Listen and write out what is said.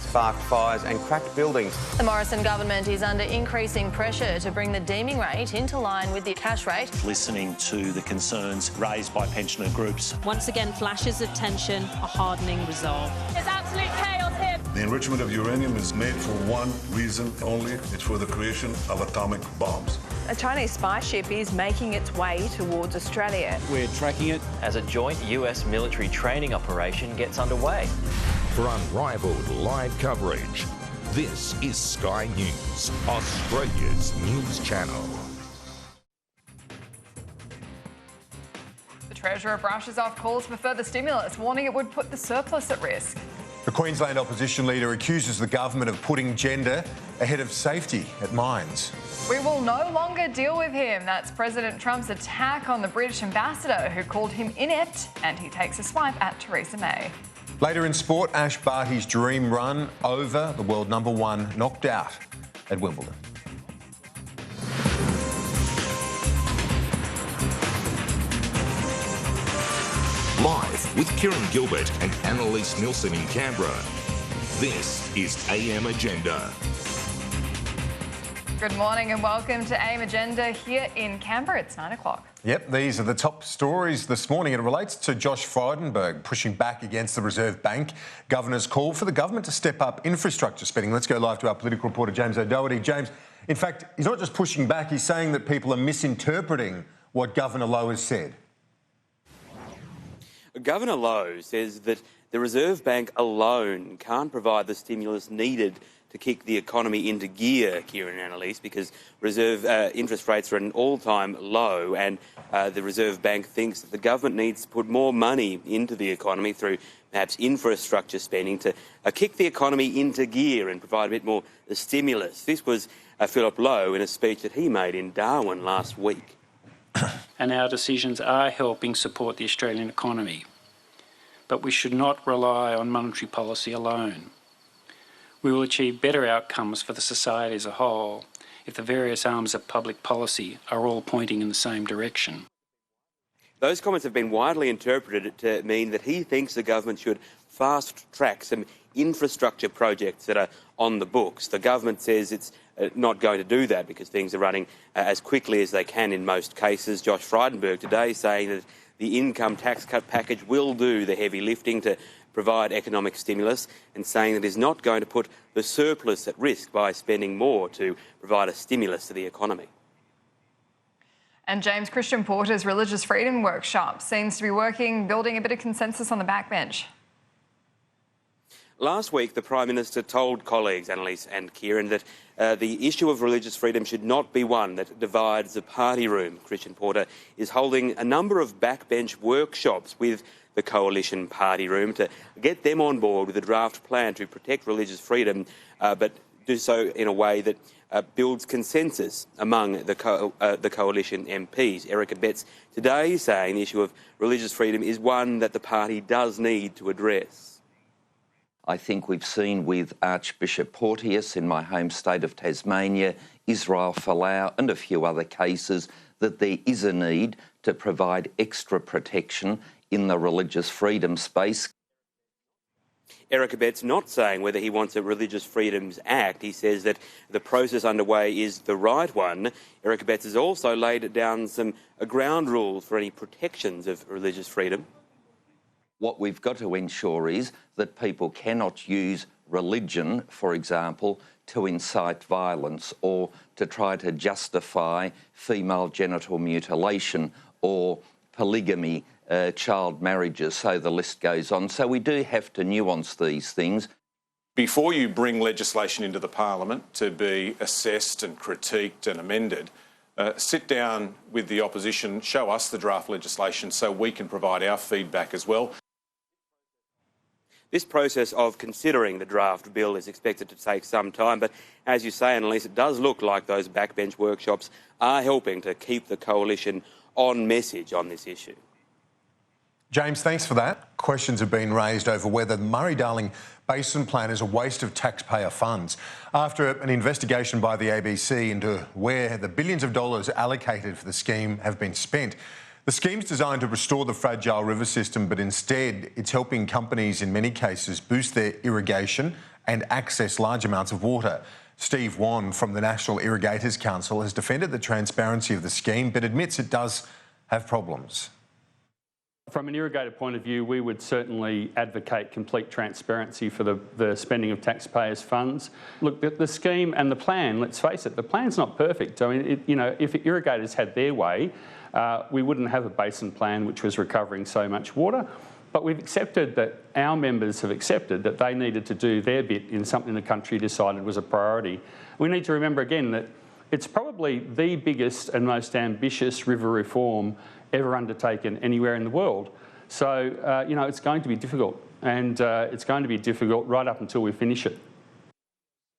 sparked fires and cracked buildings. The Morrison government is under increasing pressure to bring the deeming rate into line with the cash rate. Listening to the concerns raised by pensioner groups. Once again, flashes of tension, a hardening resolve. There's absolute chaos here. The enrichment of uranium is made for one reason only. It's for the creation of atomic bombs. A Chinese spy ship is making its way towards Australia. We're tracking it as a joint US military training operation gets underway. For unrivaled live coverage, this is Sky News, Australia's news channel. The Treasurer brushes off calls for further stimulus, warning it would put the surplus at risk. The Queensland opposition leader accuses the government of putting gender ahead of safety at mines. We will no longer deal with him. That's President Trump's attack on the British ambassador, who called him inept, and he takes a swipe at Theresa May. Later in sport, Ash Barty's dream run over, the world #1 knocked out at Wimbledon. Live with Kieran Gilbert and Annaliese Nielsen in Canberra. This is AM Agenda. Good morning and welcome to AM Agenda here in Canberra. It's 9 o'clock. Yep, these are the top stories this morning. It relates to Josh Frydenberg pushing back against the Reserve Bank Governor's call for the government to step up infrastructure spending. Let's go live to our political reporter, James O'Doherty. James, in fact, he's not just pushing back, he's saying that people are misinterpreting what Governor Lowe has said. Governor Lowe says that the Reserve Bank alone can't provide the stimulus needed to kick the economy into gear, Kieran and Annaliese, because reserve interest rates are at an all-time low, and the Reserve Bank thinks that the government needs to put more money into the economy through perhaps infrastructure spending to kick the economy into gear and provide a bit more stimulus. This was Philip Lowe in a speech that he made in Darwin last week. And our decisions are helping support the Australian economy. But we should not rely on monetary policy alone. We will achieve better outcomes for the society as a whole if the various arms of public policy are all pointing in the same direction. Those comments have been widely interpreted to mean that he thinks the government should fast-track some infrastructure projects that are on the books. The government says it's not going to do that because things are running as quickly as they can in most cases. Josh Frydenberg today saying that the income tax cut package will do the heavy lifting to provide economic stimulus, and saying that it is not going to put the surplus at risk by spending more to provide a stimulus to the economy. And James, Christian Porter's religious freedom workshop seems to be working, building a bit of consensus on the backbench. Last week, the Prime Minister told colleagues, Annaliese and Kieran, that the issue of religious freedom should not be one that divides the party room. Christian Porter is holding a number of backbench workshops with the Coalition party room to get them on board with a draft plan to protect religious freedom, but do so in a way that builds consensus among the Coalition MPs. Erica Betts today saying the issue of religious freedom is one that the party does need to address. I think we've seen with Archbishop Porteous in my home state of Tasmania, Israel Folau and a few other cases that there is a need to provide extra protection in the religious freedom space. Erica Betts not saying whether he wants a Religious Freedoms Act. He says that the process underway is the right one. Erica Betts has also laid down some ground rules for any protections of religious freedom. What we've got to ensure is that people cannot use religion, for example, to incite violence or to try to justify female genital mutilation or polygamy, child marriages, so the list goes on. So we do have to nuance these things. Before you bring legislation into the Parliament to be assessed and critiqued and amended, sit down with the opposition, show us the draft legislation so we can provide our feedback as well. This process of considering the draft bill is expected to take some time, but as you say, Annaliese, it does look like those backbench workshops are helping to keep the coalition on message on this issue. James, thanks for that. Questions have been raised over whether the Murray-Darling Basin Plan is a waste of taxpayer funds after an investigation by the ABC into where the billions of dollars allocated for the scheme have been spent. The scheme's designed to restore the fragile river system, but instead it's helping companies in many cases boost their irrigation and access large amounts of water. Steve Wan from the National Irrigators Council has defended the transparency of the scheme but admits it does have problems. From an irrigator point of view, we would certainly advocate complete transparency for the spending of taxpayers' funds. Look, the scheme and the plan, let's face it, the plan's not perfect. I mean, if irrigators had their way, we wouldn't have a basin plan which was recovering so much water. But we've accepted that, our members have accepted that they needed to do their bit in something the country decided was a priority. We need to remember again that it's probably the biggest and most ambitious river reform ever undertaken anywhere in the world. So, it's going to be difficult, and it's going to be difficult right up until we finish it.